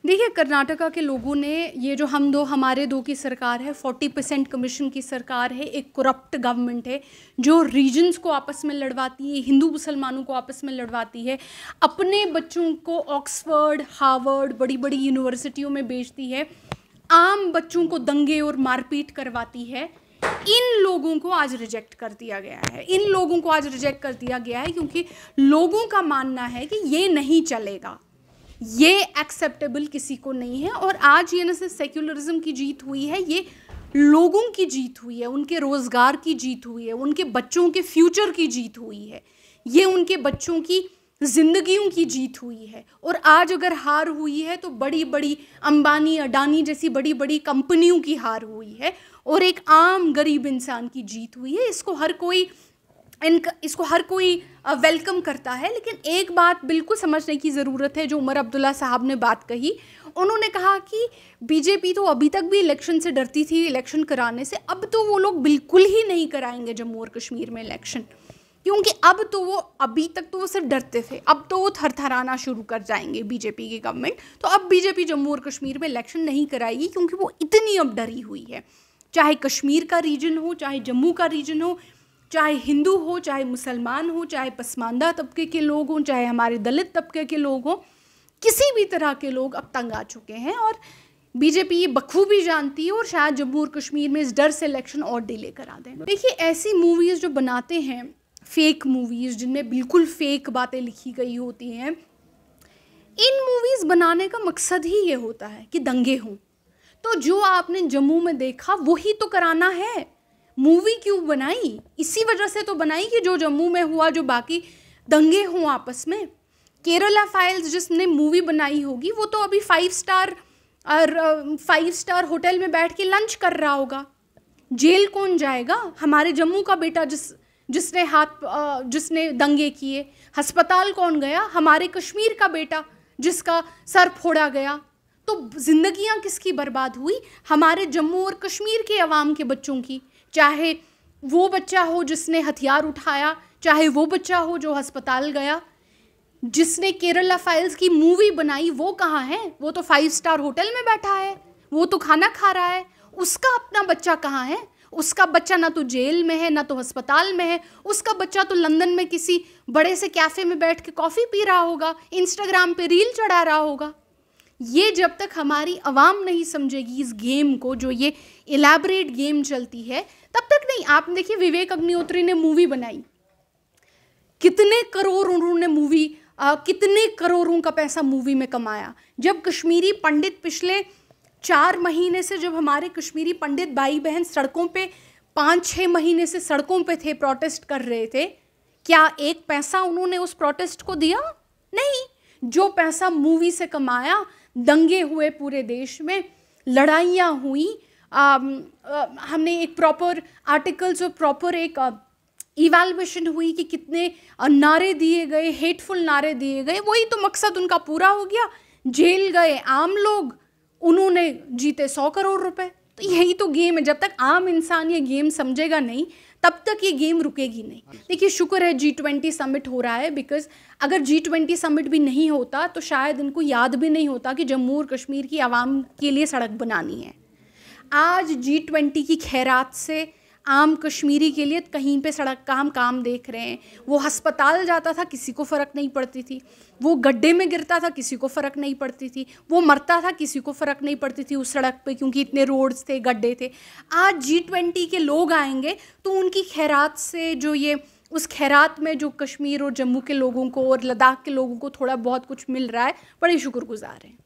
देखिए, कर्नाटका के लोगों ने ये जो हम दो हमारे दो की सरकार है, 40% कमीशन की सरकार है, एक करप्ट गवर्नमेंट है जो रीजन्स को आपस में लड़वाती है, हिंदू मुसलमानों को आपस में लड़वाती है, अपने बच्चों को ऑक्सफर्ड, हार्वर्ड, बड़ी बड़ी यूनिवर्सिटियों में भेजती है, आम बच्चों को दंगे और मारपीट करवाती है। इन लोगों को आज रिजेक्ट कर दिया गया है। इन लोगों को आज रिजेक्ट कर दिया गया है क्योंकि लोगों का मानना है कि ये नहीं चलेगा, ये एक्सेप्टेबल किसी को नहीं है। और आज ये न सिर्फ सेक्युलरिज्म की जीत हुई है, ये लोगों की जीत हुई है, उनके रोज़गार की जीत हुई है, उनके बच्चों के फ्यूचर की जीत हुई है, ये उनके बच्चों की जिंदगियों की जीत हुई है। और आज अगर हार हुई है तो बड़ी बड़ी अंबानी, अडानी जैसी बड़ी बड़ी कंपनियों की हार हुई है और एक आम गरीब इंसान की जीत हुई है। इसको हर कोई वेलकम करता है। लेकिन एक बात बिल्कुल समझने की ज़रूरत है, जो उमर अब्दुल्ला साहब ने बात कही, उन्होंने कहा कि बीजेपी तो अभी तक भी इलेक्शन से डरती थी, इलेक्शन कराने से, अब तो वो लोग बिल्कुल ही नहीं कराएंगे जम्मू और कश्मीर में इलेक्शन, क्योंकि अब तो वो, अभी तक तो वो सिर्फ डरते थे, अब तो वो थरथराना शुरू कर जाएंगे बीजेपी की गवर्नमेंट। तो अब बीजेपी जम्मू और कश्मीर में इलेक्शन नहीं कराएगी क्योंकि वो इतनी अब डरी हुई है। चाहे कश्मीर का रीजन हो, चाहे जम्मू का रीजन हो, चाहे हिंदू हो, चाहे मुसलमान हो, चाहे पसमानदा तबके के लोग हों, चाहे हमारे दलित तबके के लोग हों, किसी भी तरह के लोग अब तंग आ चुके हैं। और बीजेपी ये बखूबी जानती है और शायद जम्मू और कश्मीर में इस डर से इलेक्शन और डिले करा दें। देखिए, ऐसी मूवीज़ जो बनाते हैं, फेक मूवीज़ जिनमें बिल्कुल फेक बातें लिखी गई होती हैं, इन मूवीज़ बनाने का मकसद ही ये होता है कि दंगे हों। तो जो आपने जम्मू में देखा वही तो कराना है। मूवी क्यों बनाई? इसी वजह से तो बनाई कि जो जम्मू में हुआ, जो बाकी दंगे हों आपस में। केरला फाइल्स जिसने मूवी बनाई होगी वो तो अभी 5 स्टार होटल में बैठ के लंच कर रहा होगा। जेल कौन जाएगा? हमारे जम्मू का बेटा जिसने दंगे किए। अस्पताल कौन गया? हमारे कश्मीर का बेटा जिसका सर फोड़ा गया। तो जिंदगियां किसकी बर्बाद हुई? हमारे जम्मू और कश्मीर के अवाम के बच्चों की। चाहे वो बच्चा हो जिसने हथियार उठाया, चाहे वो बच्चा हो जो अस्पताल गया। जिसने केरला फाइल्स की मूवी बनाई वो कहाँ है? वो तो 5 स्टार होटल में बैठा है, वो तो खाना खा रहा है। उसका अपना बच्चा कहाँ है? उसका बच्चा ना तो जेल में है, ना तो अस्पताल में है। उसका बच्चा तो लंदन में किसी बड़े से कैफ़े में बैठ के कॉफ़ी पी रहा होगा, इंस्टाग्राम पे रील चढ़ा रहा होगा। ये जब तक हमारी आवाम नहीं समझेगी इस गेम को, जो ये इलैबोरेट गेम चलती है, तब तक नहीं। आप देखिए, विवेक अग्निहोत्री ने मूवी बनाई, कितने करोड़ उन्होंने कितने करोड़ों का पैसा मूवी में कमाया। जब कश्मीरी पंडित पिछले 4 महीने से, जब हमारे कश्मीरी पंडित भाई बहन सड़कों पे 5-6 महीने से सड़कों पे थे, प्रोटेस्ट कर रहे थे, क्या एक पैसा उन्होंने उस प्रोटेस्ट को दिया? नहीं। जो पैसा मूवी से कमाया, दंगे हुए पूरे देश में, लड़ाइयाँ हुई, हमने एक प्रॉपर आर्टिकल्स और प्रॉपर एक इवैल्यूएशन हुई कि कितने नारे दिए गए, हेटफुल नारे दिए गए। वही तो मकसद उनका पूरा हो गया। जेल गए आम लोग, उन्होंने जीते 100 करोड़ रुपए। तो यही तो गेम है। जब तक आम इंसान ये गेम समझेगा नहीं, तब तक ये गेम रुकेगी नहीं। देखिए, शुक्र है G20 समिट हो रहा है, बिकॉज अगर G20 समिट भी नहीं होता तो शायद इनको याद भी नहीं होता कि जम्मू और कश्मीर की आवाम के लिए सड़क बनानी है। आज G20 की खैरात से आम कश्मीरी के लिए कहीं पे सड़क का हम काम देख रहे हैं। वो अस्पताल जाता था, किसी को फ़र्क नहीं पड़ती थी। वो गड्ढे में गिरता था, किसी को फ़र्क नहीं पड़ती थी। वो मरता था, किसी को फ़र्क नहीं पड़ती थी उस सड़क पे, क्योंकि इतने रोड्स थे, गड्ढे थे। आज G20 के लोग आएंगे तो उनकी खैरात से, जो ये उस खैरात में जो कश्मीर और जम्मू के लोगों को और लद्दाख के लोगों को थोड़ा बहुत कुछ मिल रहा है, बड़े शुक्रगुजार हैं।